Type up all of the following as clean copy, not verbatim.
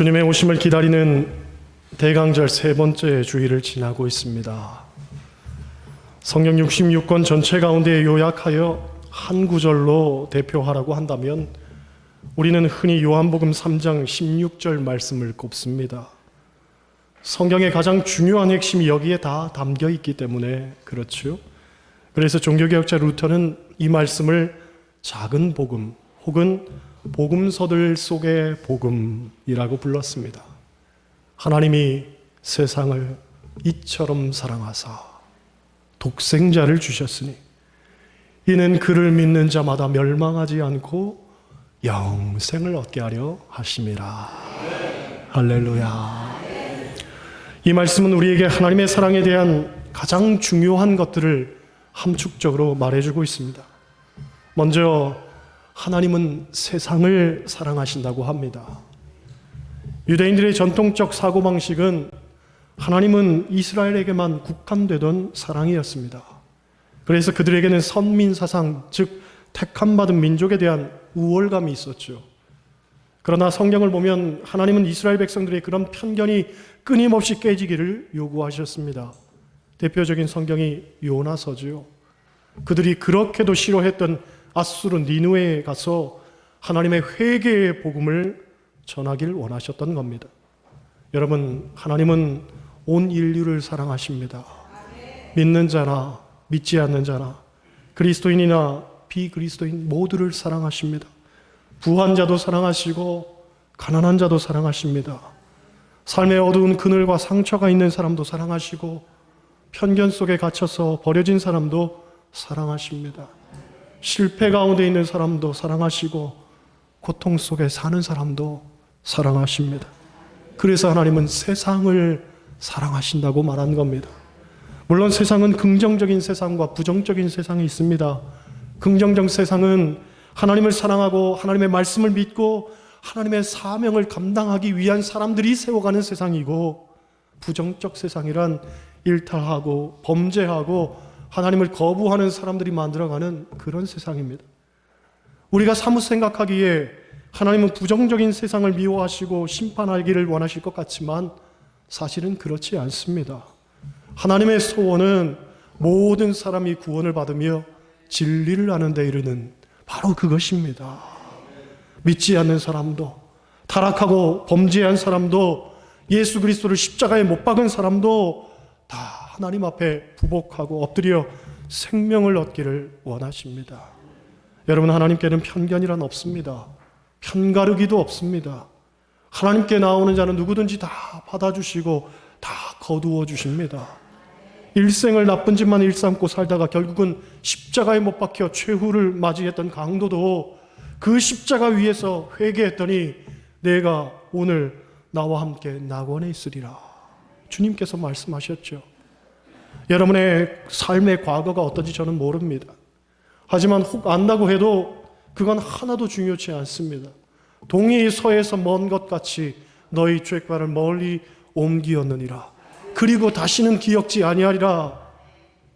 주님의 오심을 기다리는 대강절 세 번째 주일을 지나고 있습니다. 성경 66권 전체 가운데 요약하여 한 구절로 대표하라고 한다면 우리는 흔히 요한복음 3장 16절 말씀을 꼽습니다. 성경의 가장 중요한 핵심이 여기에 다 담겨 있기 때문에 그렇죠. 그래서 종교개혁자 루터는 이 말씀을 작은 복음 혹은 복음서들 속의 복음이라고 불렀습니다. 하나님이 세상을 이처럼 사랑하사 독생자를 주셨으니 이는 그를 믿는 자마다 멸망하지 않고 영생을 얻게 하려 하심이라. 할렐루야. 이 말씀은 우리에게 하나님의 사랑에 대한 가장 중요한 것들을 함축적으로 말해주고 있습니다. 먼저 하나님은 세상을 사랑하신다고 합니다. 유대인들의 전통적 사고방식은 하나님은 이스라엘에게만 국한되던 사랑이었습니다. 그래서 그들에게는 선민사상, 즉 택함받은 민족에 대한 우월감이 있었죠. 그러나 성경을 보면 하나님은 이스라엘 백성들의 그런 편견이 끊임없이 깨지기를 요구하셨습니다. 대표적인 성경이 요나서죠. 그들이 그렇게도 싫어했던 아수르 니느웨에 가서 하나님의 회개의 복음을 전하길 원하셨던 겁니다. 여러분, 하나님은 온 인류를 사랑하십니다. 믿는 자나 믿지 않는 자나 그리스도인이나 비그리스도인 모두를 사랑하십니다. 부한 자도 사랑하시고 가난한 자도 사랑하십니다. 삶의 어두운 그늘과 상처가 있는 사람도 사랑하시고 편견 속에 갇혀서 버려진 사람도 사랑하십니다. 실패 가운데 있는 사람도 사랑하시고 고통 속에 사는 사람도 사랑하십니다. 그래서 하나님은 세상을 사랑하신다고 말한 겁니다. 물론 세상은 긍정적인 세상과 부정적인 세상이 있습니다. 긍정적 세상은 하나님을 사랑하고 하나님의 말씀을 믿고 하나님의 사명을 감당하기 위한 사람들이 세워가는 세상이고, 부정적 세상이란 일탈하고 범죄하고 하나님을 거부하는 사람들이 만들어가는 그런 세상입니다. 우리가 사뭇 생각하기에 하나님은 부정적인 세상을 미워하시고 심판하기를 원하실 것 같지만 사실은 그렇지 않습니다. 하나님의 소원은 모든 사람이 구원을 받으며 진리를 아는 데 이르는 바로 그것입니다. 믿지 않는 사람도, 타락하고 범죄한 사람도, 예수 그리스도를 십자가에 못 박은 사람도 다 하나님 앞에 부복하고 엎드려 생명을 얻기를 원하십니다. 여러분, 하나님께는 편견이란 없습니다. 편가르기도 없습니다. 하나님께 나오는 자는 누구든지 다 받아주시고 다 거두어 주십니다. 일생을 나쁜 짓만 일삼고 살다가 결국은 십자가에 못 박혀 최후를 맞이했던 강도도 그 십자가 위에서 회개했더니 내가 오늘 나와 함께 낙원에 있으리라. 주님께서 말씀하셨죠. 여러분의 삶의 과거가 어떤지 저는 모릅니다. 하지만 혹 안다고 해도 그건 하나도 중요치 않습니다. 동이 서에서 먼 것 같이 너희 죄과를 멀리 옮기었느니라. 그리고 다시는 기억지 아니하리라.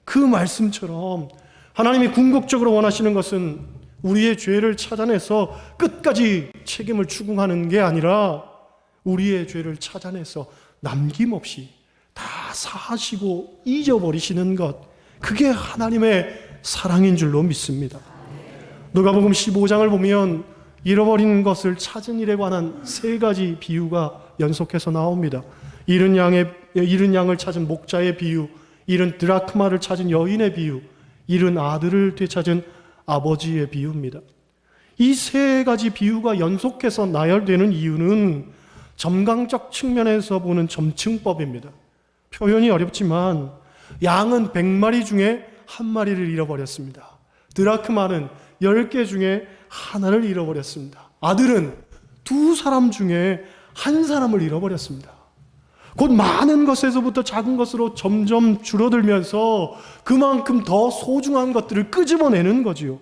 그 말씀처럼 하나님이 궁극적으로 원하시는 것은 우리의 죄를 찾아내서 끝까지 책임을 추궁하는 게 아니라 우리의 죄를 찾아내서 남김없이 다 사하시고 잊어버리시는 것, 그게 하나님의 사랑인 줄로 믿습니다. 누가복음 15장을 보면 잃어버린 것을 찾은 일에 관한 세 가지 비유가 연속해서 나옵니다. 잃은 양을 찾은 목자의 비유, 잃은 드라크마를 찾은 여인의 비유, 잃은 아들을 되찾은 아버지의 비유입니다. 이 세 가지 비유가 연속해서 나열되는 이유는 점강적 측면에서 보는 점층법입니다. 표현이 어렵지만 양은 100마리 중에 한 마리를 잃어버렸습니다. 드라크마는 10개 중에 하나를 잃어버렸습니다. 아들은 2사람 중에 한 사람을 잃어버렸습니다. 곧 많은 것에서부터 작은 것으로 점점 줄어들면서 그만큼 더 소중한 것들을 끄집어내는 거지요.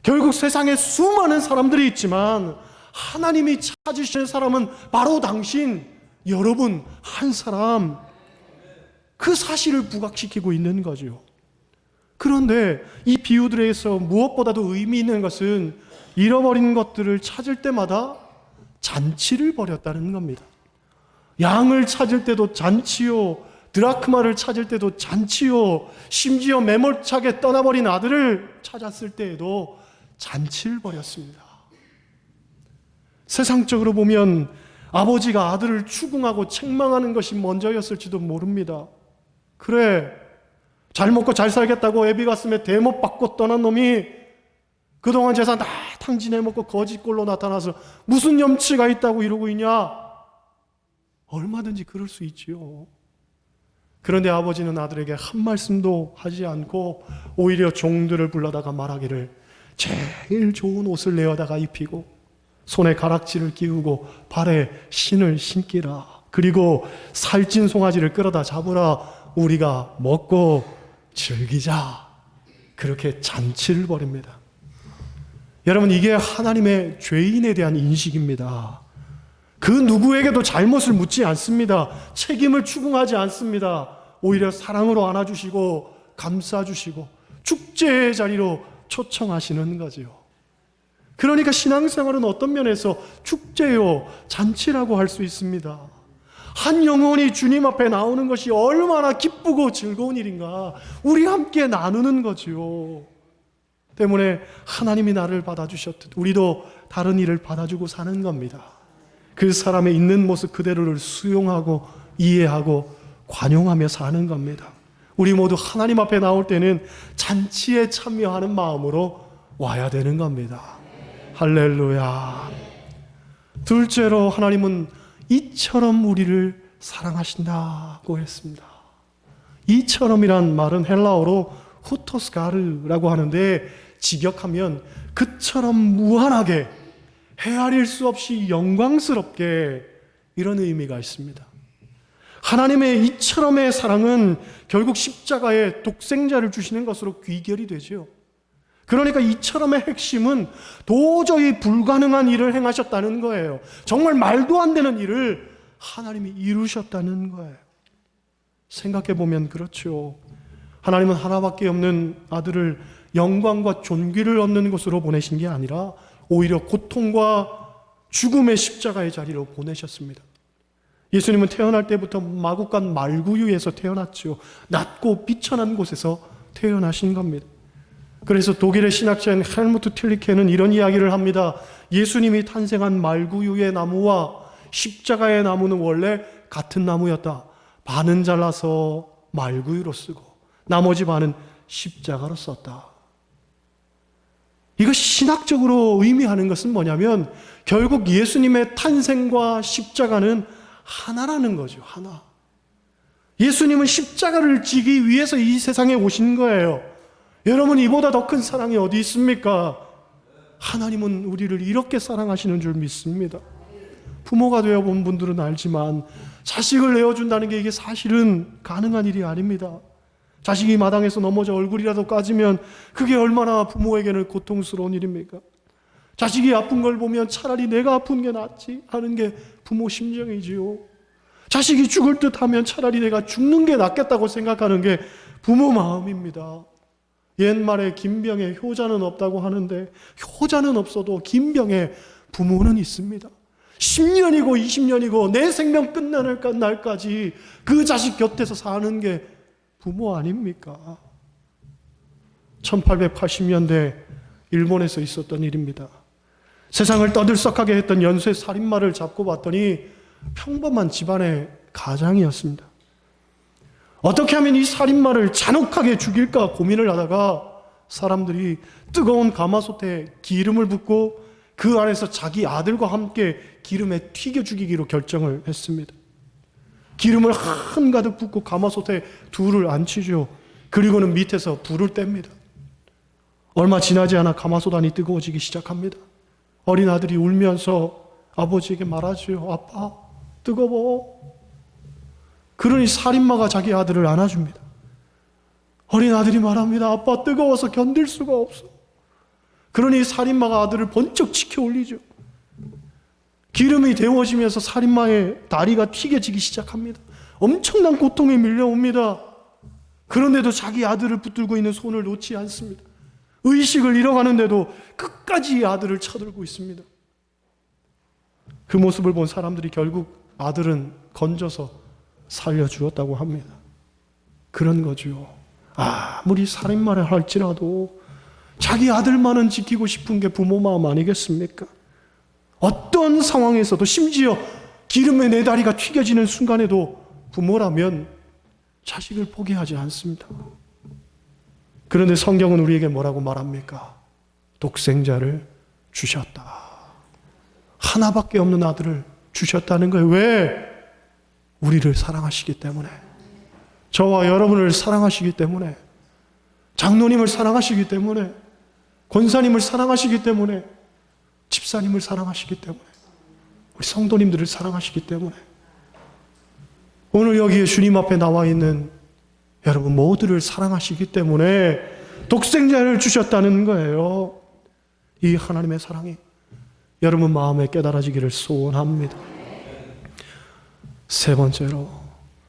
결국 세상에 수많은 사람들이 있지만 하나님이 찾으시는 사람은 바로 당신, 여러분 한 사람, 그 사실을 부각시키고 있는 거죠. 그런데 이 비유들에서 무엇보다도 의미 있는 것은 잃어버린 것들을 찾을 때마다 잔치를 벌였다는 겁니다. 양을 찾을 때도 잔치요, 드라크마를 찾을 때도 잔치요, 심지어 매몰차게 떠나버린 아들을 찾았을 때에도 잔치를 벌였습니다. 세상적으로 보면 아버지가 아들을 추궁하고 책망하는 것이 먼저였을지도 모릅니다. 그래, 잘 먹고 잘 살겠다고 애비 가슴에 대못 받고 떠난 놈이 그동안 재산 다 탕진해먹고 거짓골로 나타나서 무슨 염치가 있다고 이러고 있냐? 얼마든지 그럴 수 있지요. 그런데 아버지는 아들에게 한 말씀도 하지 않고 오히려 종들을 불러다가 말하기를 제일 좋은 옷을 내어다가 입히고 손에 가락지를 끼우고 발에 신을 신기라. 그리고 살찐 송아지를 끌어다 잡으라. 우리가 먹고 즐기자. 그렇게 잔치를 벌입니다. 여러분, 이게 하나님의 죄인에 대한 인식입니다. 그 누구에게도 잘못을 묻지 않습니다. 책임을 추궁하지 않습니다. 오히려 사랑으로 안아주시고 감싸주시고 축제의 자리로 초청하시는 거죠. 그러니까 신앙생활은 어떤 면에서 축제요, 잔치라고 할 수 있습니다. 한 영혼이 주님 앞에 나오는 것이 얼마나 기쁘고 즐거운 일인가 우리 함께 나누는 거죠. 때문에 하나님이 나를 받아주셨듯 우리도 다른 이를 받아주고 사는 겁니다. 그 사람의 있는 모습 그대로를 수용하고 이해하고 관용하며 사는 겁니다. 우리 모두 하나님 앞에 나올 때는 잔치에 참여하는 마음으로 와야 되는 겁니다. 할렐루야. 둘째로 하나님은 이처럼 우리를 사랑하신다고 했습니다. 이처럼이란 말은 헬라어로 후토스가르라고 하는데 직역하면 그처럼 무한하게 헤아릴 수 없이 영광스럽게 이런 의미가 있습니다. 하나님의 이처럼의 사랑은 결국 십자가에 독생자를 주시는 것으로 귀결이 되죠. 그러니까 이처럼의 핵심은 도저히 불가능한 일을 행하셨다는 거예요. 정말 말도 안 되는 일을 하나님이 이루셨다는 거예요. 생각해보면 그렇죠. 하나님은 하나밖에 없는 아들을 영광과 존귀를 얻는 곳으로 보내신 게 아니라 오히려 고통과 죽음의 십자가의 자리로 보내셨습니다. 예수님은 태어날 때부터 마구간 말구유에서 태어났죠. 낮고 비천한 곳에서 태어나신 겁니다. 그래서 독일의 신학자인 헬무트 틸리케는 이런 이야기를 합니다. 예수님이 탄생한 말구유의 나무와 십자가의 나무는 원래 같은 나무였다. 반은 잘라서 말구유로 쓰고 나머지 반은 십자가로 썼다. 이것이 신학적으로 의미하는 것은 뭐냐면 결국 예수님의 탄생과 십자가는 하나라는 거죠. 하나. 예수님은 십자가를 지기 위해서 이 세상에 오신 거예요. 여러분, 이보다 더 큰 사랑이 어디 있습니까? 하나님은 우리를 이렇게 사랑하시는 줄 믿습니다. 부모가 되어본 분들은 알지만 자식을 내어준다는 게 이게 사실은 가능한 일이 아닙니다. 자식이 마당에서 넘어져 얼굴이라도 까지면 그게 얼마나 부모에게는 고통스러운 일입니까? 자식이 아픈 걸 보면 차라리 내가 아픈 게 낫지 하는 게 부모 심정이지요. 자식이 죽을 듯 하면 차라리 내가 죽는 게 낫겠다고 생각하는 게 부모 마음입니다. 옛말에 김병에 효자는 없다고 하는데 효자는 없어도 김병에 부모는 있습니다. 10년이고 20년이고 내 생명 끝나는 날까지 그 자식 곁에서 사는 게 부모 아닙니까? 1880년대 일본에서 있었던 일입니다. 세상을 떠들썩하게 했던 연쇄 살인마를 잡고 봤더니 평범한 집안의 가장이었습니다. 어떻게 하면 이 살인마를 잔혹하게 죽일까 고민을 하다가 사람들이 뜨거운 가마솥에 기름을 붓고 그 안에서 자기 아들과 함께 기름에 튀겨 죽이기로 결정을 했습니다. 기름을 한가득 붓고 가마솥에 둘을 앉히죠. 그리고는 밑에서 불을 뗍니다. 얼마 지나지 않아 가마솥 안이 뜨거워지기 시작합니다. 어린 아들이 울면서 아버지에게 말하죠. 아빠, 뜨거워. 그러니 살인마가 자기 아들을 안아줍니다. 어린 아들이 말합니다. 아빠, 뜨거워서 견딜 수가 없어. 그러니 살인마가 아들을 번쩍 치켜 올리죠. 기름이 데워지면서 살인마의 다리가 튀겨지기 시작합니다. 엄청난 고통이 밀려옵니다. 그런데도 자기 아들을 붙들고 있는 손을 놓지 않습니다. 의식을 잃어가는데도 끝까지 아들을 쳐들고 있습니다. 그 모습을 본 사람들이 결국 아들은 건져서 살려주었다고 합니다. 그런 거죠. 아무리 살인마를 할지라도 자기 아들만은 지키고 싶은 게 부모 마음 아니겠습니까? 어떤 상황에서도, 심지어 기름에 내 다리가 튀겨지는 순간에도 부모라면 자식을 포기하지 않습니다. 그런데 성경은 우리에게 뭐라고 말합니까? 독생자를 주셨다. 하나밖에 없는 아들을 주셨다는 거예요. 왜? 우리를 사랑하시기 때문에. 저와 여러분을 사랑하시기 때문에. 장로님을 사랑하시기 때문에. 권사님을 사랑하시기 때문에. 집사님을 사랑하시기 때문에. 우리 성도님들을 사랑하시기 때문에. 오늘 여기에 주님 앞에 나와 있는 여러분 모두를 사랑하시기 때문에 독생자를 주셨다는 거예요. 이 하나님의 사랑이 여러분 마음에 깨달아지기를 소원합니다. 세 번째로,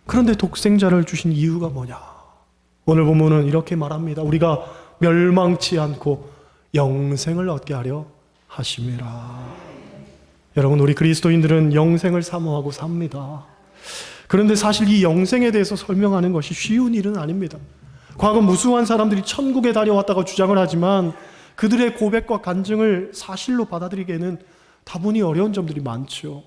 그런데 독생자를 주신 이유가 뭐냐? 오늘 본문은 이렇게 말합니다. 우리가 멸망치 않고 영생을 얻게 하려 하심이라. 여러분, 우리 그리스도인들은 영생을 사모하고 삽니다. 그런데 사실 이 영생에 대해서 설명하는 것이 쉬운 일은 아닙니다. 과거 무수한 사람들이 천국에 다녀왔다고 주장을 하지만 그들의 고백과 간증을 사실로 받아들이기에는 다분히 어려운 점들이 많죠.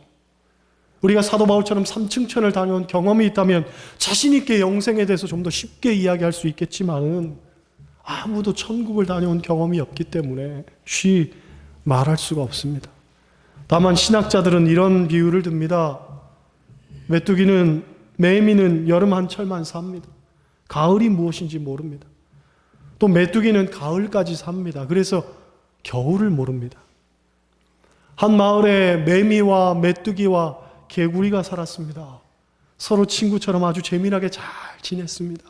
우리가 사도 바울처럼 삼층천을 다녀온 경험이 있다면 자신 있게 영생에 대해서 좀 더 쉽게 이야기할 수 있겠지만은 아무도 천국을 다녀온 경험이 없기 때문에 쉬이 말할 수가 없습니다. 다만 신학자들은 이런 비유를 듭니다. 매미는 여름 한철만 삽니다. 가을이 무엇인지 모릅니다. 또 메뚜기는 가을까지 삽니다. 그래서 겨울을 모릅니다. 한 마을에 매미와 메뚜기와 개구리가 살았습니다. 서로 친구처럼 아주 재미나게 잘 지냈습니다.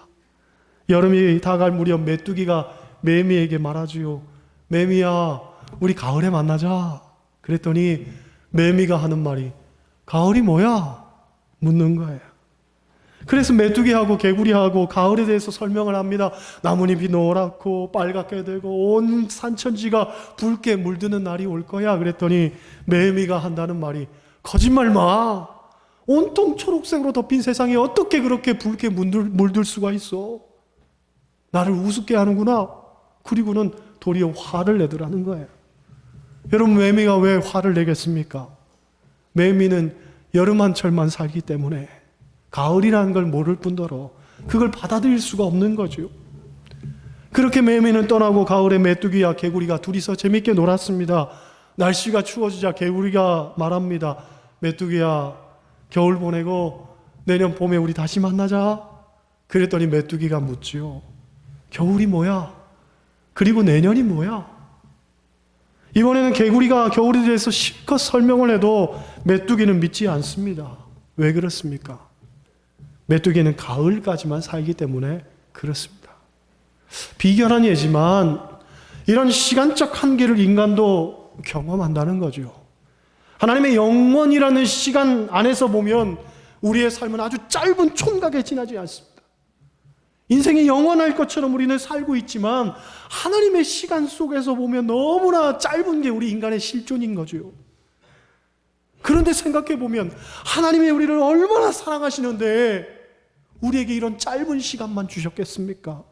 여름이 다가갈 무렵 메뚜기가 매미에게 말하지요. 매미야, 우리 가을에 만나자. 그랬더니 매미가 하는 말이 가을이 뭐야? 묻는 거예요. 그래서 메뚜기하고 개구리하고 가을에 대해서 설명을 합니다. 나뭇잎이 노랗고 빨갛게 되고 온 산천지가 붉게 물드는 날이 올 거야. 그랬더니 매미가 한다는 말이 거짓말 마. 온통 초록색으로 덮인 세상에 어떻게 그렇게 붉게 물들 수가 있어? 나를 우습게 하는구나. 그리고는 도리어 화를 내더라는 거예요. 여러분, 매미가 왜 화를 내겠습니까? 매미는 여름 한철만 살기 때문에 가을이라는 걸 모를 뿐더러 그걸 받아들일 수가 없는 거죠. 그렇게 매미는 떠나고 가을에 메뚜기와 개구리가 둘이서 재밌게 놀았습니다. 날씨가 추워지자 개구리가 말합니다. 메뚜기야, 겨울 보내고 내년 봄에 우리 다시 만나자. 그랬더니 메뚜기가 묻지요. 겨울이 뭐야? 그리고 내년이 뭐야? 이번에는 개구리가 겨울에 대해서 실컷 설명을 해도 메뚜기는 믿지 않습니다. 왜 그렇습니까? 메뚜기는 가을까지만 살기 때문에 그렇습니다. 비견한 예지만 이런 시간적 한계를 인간도 경험한다는 거죠. 하나님의 영원이라는 시간 안에서 보면 우리의 삶은 아주 짧은 촌각에 지나지 않습니다. 인생이 영원할 것처럼 우리는 살고 있지만 하나님의 시간 속에서 보면 너무나 짧은 게 우리 인간의 실존인 거죠. 그런데 생각해 보면 하나님이 우리를 얼마나 사랑하시는데 우리에게 이런 짧은 시간만 주셨겠습니까?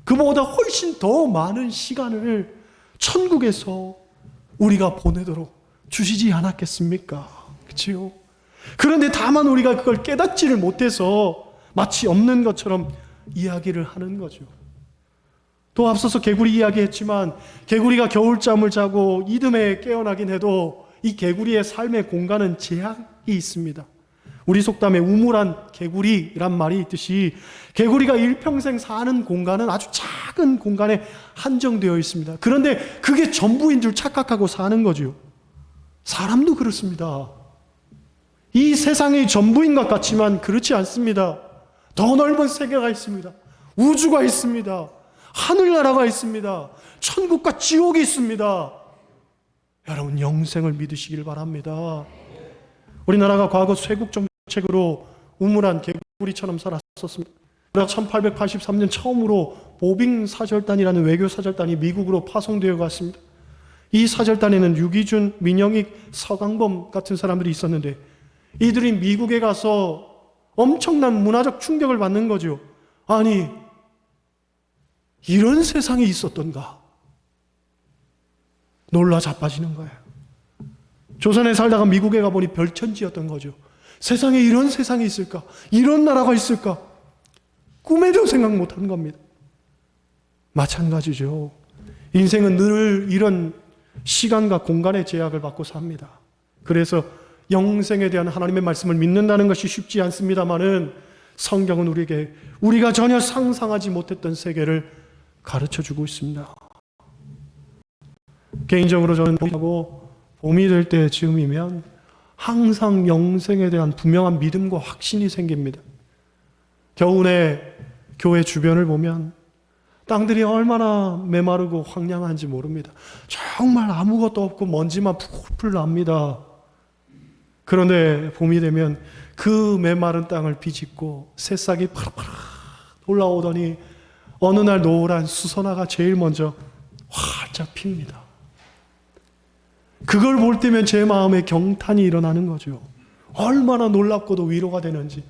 그보다 훨씬 더 많은 시간을 천국에서 우리가 보내도록 주시지 않았겠습니까? 그렇죠? 그런데 다만 우리가 그걸 깨닫지를 못해서 마치 없는 것처럼 이야기를 하는 거죠. 또 앞서서 개구리 이야기했지만 개구리가 겨울잠을 자고 이듬해 깨어나긴 해도 이 개구리의 삶의 공간은 제약이 있습니다. 우리 속담에 우물한 개구리란 말이 있듯이 개구리가 일평생 사는 공간은 아주 작은 공간에 한정되어 있습니다. 그런데 그게 전부인 줄 착각하고 사는 거죠. 사람도 그렇습니다. 이 세상의 전부인 것 같지만 그렇지 않습니다. 더 넓은 세계가 있습니다. 우주가 있습니다. 하늘나라가 있습니다. 천국과 지옥이 있습니다. 여러분, 영생을 믿으시길 바랍니다. 우리나라가 과거 쇄국 정책으로 우물한 개구리처럼 살았었습니다. 1883년 처음으로 보빙 사절단이라는 외교 사절단이 미국으로 파송되어 갔습니다. 이 사절단에는 유기준, 민영익, 서강범 같은 사람들이 있었는데 이들이 미국에 가서 엄청난 문화적 충격을 받는 거죠. 아니, 이런 세상이 있었던가? 놀라 자빠지는 거예요. 조선에 살다가 미국에 가보니 별천지였던 거죠. 세상에 이런 세상이 있을까? 이런 나라가 있을까? 꿈에도 생각 못한 겁니다. 마찬가지죠. 인생은 늘 이런 시간과 공간의 제약을 받고 삽니다. 그래서 영생에 대한 하나님의 말씀을 믿는다는 것이 쉽지 않습니다만은 성경은 우리에게 우리가 전혀 상상하지 못했던 세계를 가르쳐주고 있습니다. 개인적으로 저는 봄이 될 때쯤이면 항상 영생에 대한 분명한 믿음과 확신이 생깁니다. 겨우내 교회 주변을 보면 땅들이 얼마나 메마르고 황량한지 모릅니다. 정말 아무것도 없고 먼지만 풀풀 납니다. 그런데 봄이 되면 그 메마른 땅을 비집고 새싹이 파락파락 올라오더니 어느 날 노란 수선화가 제일 먼저 활짝 핍니다. 그걸 볼 때면 제 마음에 경탄이 일어나는 거죠. 얼마나 놀랍고도 위로가 되는지.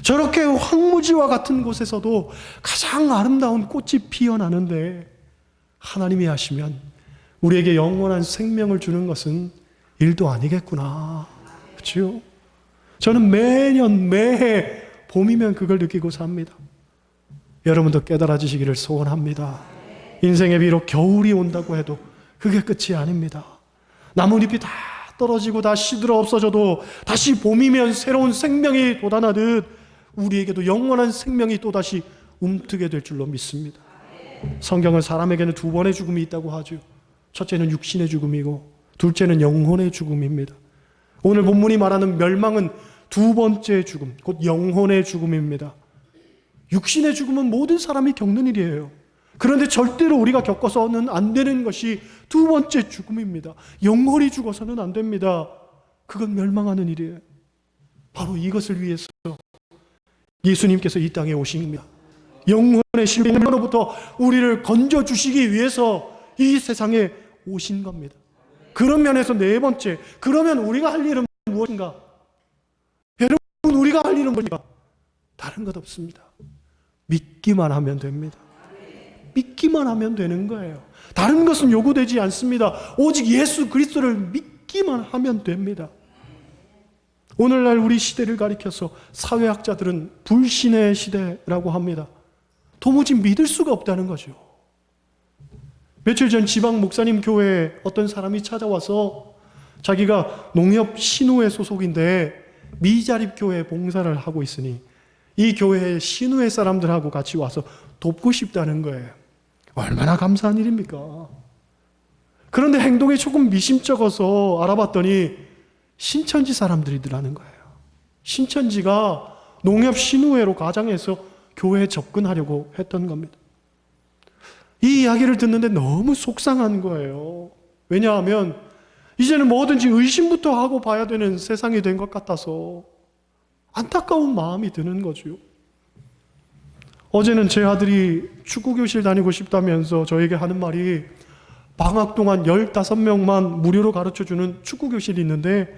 저렇게 황무지와 같은 곳에서도 가장 아름다운 꽃이 피어나는데 하나님이 하시면 우리에게 영원한 생명을 주는 것은 일도 아니겠구나. 그렇죠? 저는 매년 매해 봄이면 그걸 느끼고 삽니다. 여러분도 깨달아지시기를 소원합니다. 인생에 비록 겨울이 온다고 해도 그게 끝이 아닙니다. 나뭇잎이 다 떨어지고 다 시들어 없어져도 다시 봄이면 새로운 생명이 돋아나듯 우리에게도 영원한 생명이 또다시 움트게 될 줄로 믿습니다. 성경은 사람에게는 두 번의 죽음이 있다고 하죠. 첫째는 육신의 죽음이고 둘째는 영혼의 죽음입니다. 오늘 본문이 말하는 멸망은 두 번째 죽음, 곧 영혼의 죽음입니다. 육신의 죽음은 모든 사람이 겪는 일이에요. 그런데 절대로 우리가 겪어서는 안 되는 것이 두 번째 죽음입니다. 영혼이 죽어서는 안 됩니다. 그건 멸망하는 일이에요. 바로 이것을 위해서 예수님께서 이 땅에 오신 겁니다. 영혼의 실패로부터 우리를 건져주시기 위해서 이 세상에 오신 겁니다. 그런 면에서 네 번째, 그러면 우리가 할 일은 무엇인가? 여러분, 우리가 할 일은 무엇인가? 다른 것 없습니다. 믿기만 하면 됩니다. 믿기만 하면 되는 거예요. 다른 것은 요구되지 않습니다. 오직 예수 그리스도를 믿기만 하면 됩니다. 오늘날 우리 시대를 가리켜서 사회학자들은 불신의 시대라고 합니다. 도무지 믿을 수가 없다는 거죠. 며칠 전 지방 목사님 교회에 어떤 사람이 찾아와서 자기가 농협 신우회 소속인데 미자립 교회 봉사를 하고 있으니 이 교회의 신우회 사람들하고 같이 와서 돕고 싶다는 거예요. 얼마나 감사한 일입니까? 그런데 행동이 조금 미심쩍어서 알아봤더니 신천지 사람들이더라는 거예요. 신천지가 농협 신우회로 가장해서 교회에 접근하려고 했던 겁니다. 이 이야기를 듣는데 너무 속상한 거예요. 왜냐하면 이제는 뭐든지 의심부터 하고 봐야 되는 세상이 된 것 같아서 안타까운 마음이 드는 거죠. 어제는 제 아들이 축구교실 다니고 싶다면서 저에게 하는 말이 방학 동안 15명만 무료로 가르쳐주는 축구교실이 있는데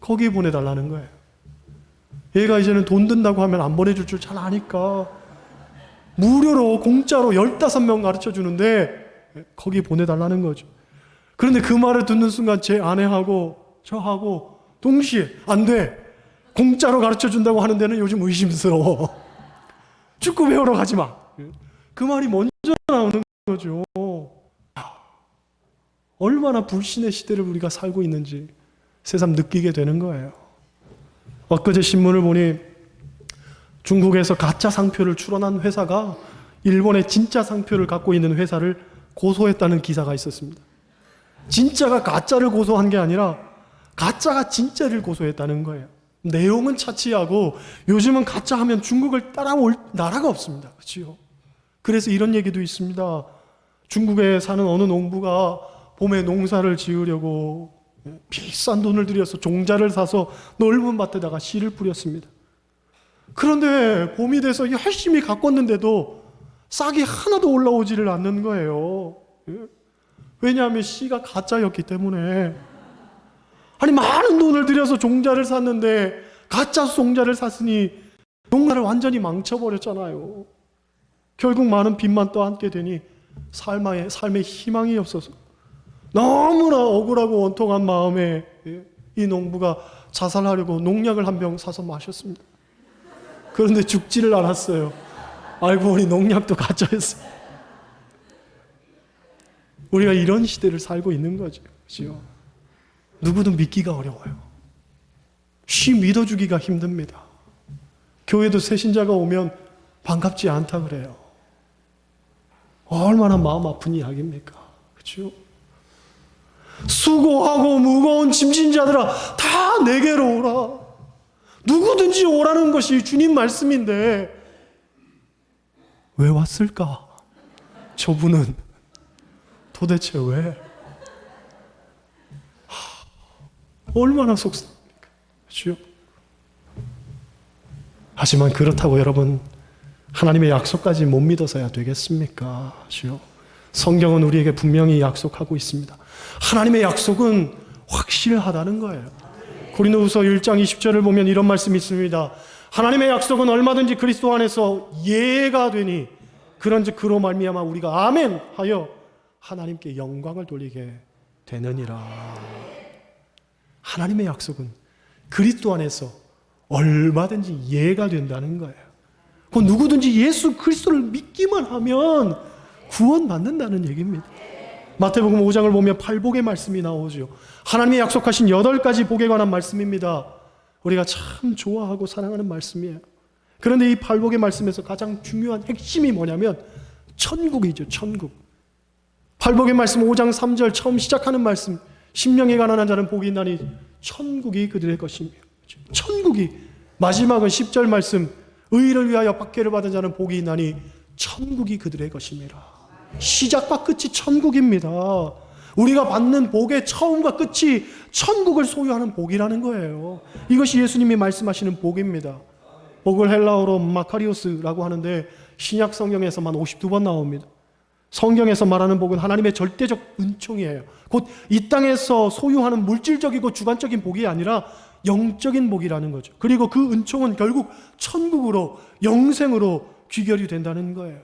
거기에 보내달라는 거예요. 얘가 이제는 돈 든다고 하면 안 보내줄 줄 잘 아니까 무료로 공짜로 15명 가르쳐주는데 거기에 보내달라는 거죠. 그런데 그 말을 듣는 순간 제 아내하고 저하고 동시에 안 돼. 공짜로 가르쳐준다고 하는 데는 요즘 의심스러워. 축구 배우러 가지 마. 그 말이 먼저 나오는 거죠. 얼마나 불신의 시대를 우리가 살고 있는지 새삼 느끼게 되는 거예요. 엊그제 신문을 보니 중국에서 가짜 상표를 출원한 회사가 일본의 진짜 상표를 갖고 있는 회사를 고소했다는 기사가 있었습니다. 진짜가 가짜를 고소한 게 아니라 가짜가 진짜를 고소했다는 거예요. 내용은 차치하고 요즘은 가짜 하면 중국을 따라올 나라가 없습니다. 그렇죠? 그래서 이런 얘기도 있습니다. 중국에 사는 어느 농부가 봄에 농사를 지으려고 비싼 돈을 들여서 종자를 사서 넓은 밭에다가 씨를 뿌렸습니다. 그런데 봄이 돼서 열심히 가꿨는데도 싹이 하나도 올라오지를 않는 거예요. 왜냐하면 씨가 가짜였기 때문에. 아니, 많은 돈을 들여서 종자를 샀는데 가짜 종자를 샀으니 농사를 완전히 망쳐버렸잖아요. 결국 많은 빚만 떠안게 되니 삶에 희망이 없어서 너무나 억울하고 원통한 마음에 이 농부가 자살하려고 농약을 한 병 사서 마셨습니다. 그런데 죽지를 않았어요. 알고 보니 농약도 가짜였어요. 우리가 이런 시대를 살고 있는 거죠. 그렇죠? 누구도 믿기가 어려워요. 쉬 믿어주기가 힘듭니다. 교회도 새신자가 오면 반갑지 않다 그래요. 얼마나 마음 아픈 이야기입니까? 그렇죠? 수고하고 무거운 짐진 자들아 다 내게로 오라. 누구든지 오라는 것이 주님 말씀인데 왜 왔을까? 저분은 도대체 왜? 얼마나 속상합니까? 그렇죠? 하지만 그렇다고 여러분 하나님의 약속까지 못 믿어서야 되겠습니까? 그렇죠? 성경은 우리에게 분명히 약속하고 있습니다. 하나님의 약속은 확실하다는 거예요. 고린도후서 1장 20절을 보면 이런 말씀이 있습니다. 하나님의 약속은 얼마든지 그리스도 안에서 예가 되니 그런즉 그로 말미암아 우리가 아멘 하여 하나님께 영광을 돌리게 되느니라. 하나님의 약속은 그리스도 안에서 얼마든지 예가 된다는 거예요. 그 누구든지 예수 그리스도를 믿기만 하면 구원받는다는 얘기입니다. 마태복음 5장을 보면 팔복의 말씀이 나오죠. 하나님이 약속하신 8가지 복에 관한 말씀입니다. 우리가 참 좋아하고 사랑하는 말씀이에요. 그런데 이 팔복의 말씀에서 가장 중요한 핵심이 뭐냐면 천국이죠. 천국. 팔복의 말씀 5장 3절 처음 시작하는 말씀, 심령이 가난한 자는 복이 있나니 천국이 그들의 것이며, 천국이. 마지막은 10절 말씀, 의를 위하여 박해를 받은 자는 복이 있나니 천국이 그들의 것입니다. 시작과 끝이 천국입니다. 우리가 받는 복의 처음과 끝이 천국을 소유하는 복이라는 거예요. 이것이 예수님이 말씀하시는 복입니다. 복을 헬라어로 마카리오스라고 하는데 신약 성경에서만 52번 나옵니다. 성경에서 말하는 복은 하나님의 절대적 은총이에요. 곧 이 땅에서 소유하는 물질적이고 주관적인 복이 아니라 영적인 복이라는 거죠. 그리고 그 은총은 결국 천국으로, 영생으로 귀결이 된다는 거예요.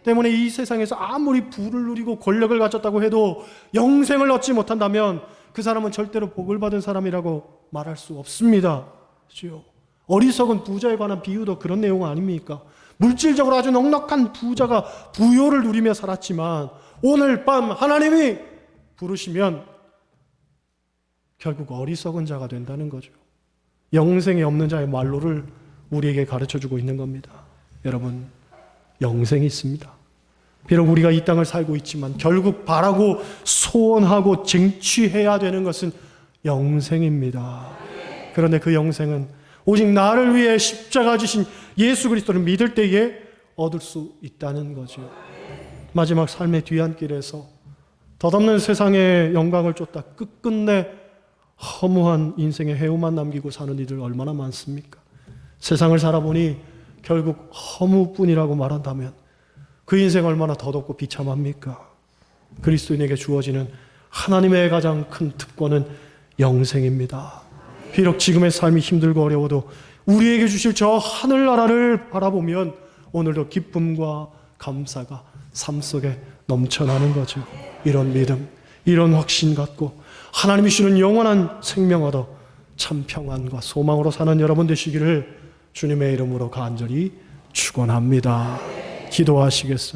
때문에 이 세상에서 아무리 부를 누리고 권력을 가졌다고 해도 영생을 얻지 못한다면 그 사람은 절대로 복을 받은 사람이라고 말할 수 없습니다. 그렇죠? 어리석은 부자에 관한 비유도 그런 내용 아닙니까? 물질적으로 아주 넉넉한 부자가 부요를 누리며 살았지만 오늘 밤 하나님이 부르시면 결국 어리석은 자가 된다는 거죠. 영생이 없는 자의 말로를 우리에게 가르쳐주고 있는 겁니다. 여러분, 영생이 있습니다. 비록 우리가 이 땅을 살고 있지만 결국 바라고 소원하고 쟁취해야 되는 것은 영생입니다. 그런데 그 영생은 오직 나를 위해 십자가 지신 예수 그리스도를 믿을 때에 얻을 수 있다는 거죠. 마지막 삶의 뒤안길에서 덧없는 세상의 영광을 쫓다 끝끝내 허무한 인생의 해오만 남기고 사는 이들 얼마나 많습니까? 세상을 살아보니 결국 허무뿐이라고 말한다면 그 인생 얼마나 더덥고 비참합니까? 그리스도인에게 주어지는 하나님의 가장 큰 특권은 영생입니다. 비록 지금의 삶이 힘들고 어려워도 우리에게 주실 저 하늘나라를 바라보면 오늘도 기쁨과 감사가 삶 속에 넘쳐나는 거죠. 이런 믿음, 이런 확신 갖고 하나님이 주시는 영원한 생명 얻어 참 평안과 소망으로 사는 여러분 되시기를 주님의 이름으로 간절히 축원합니다. 기도하시겠어요?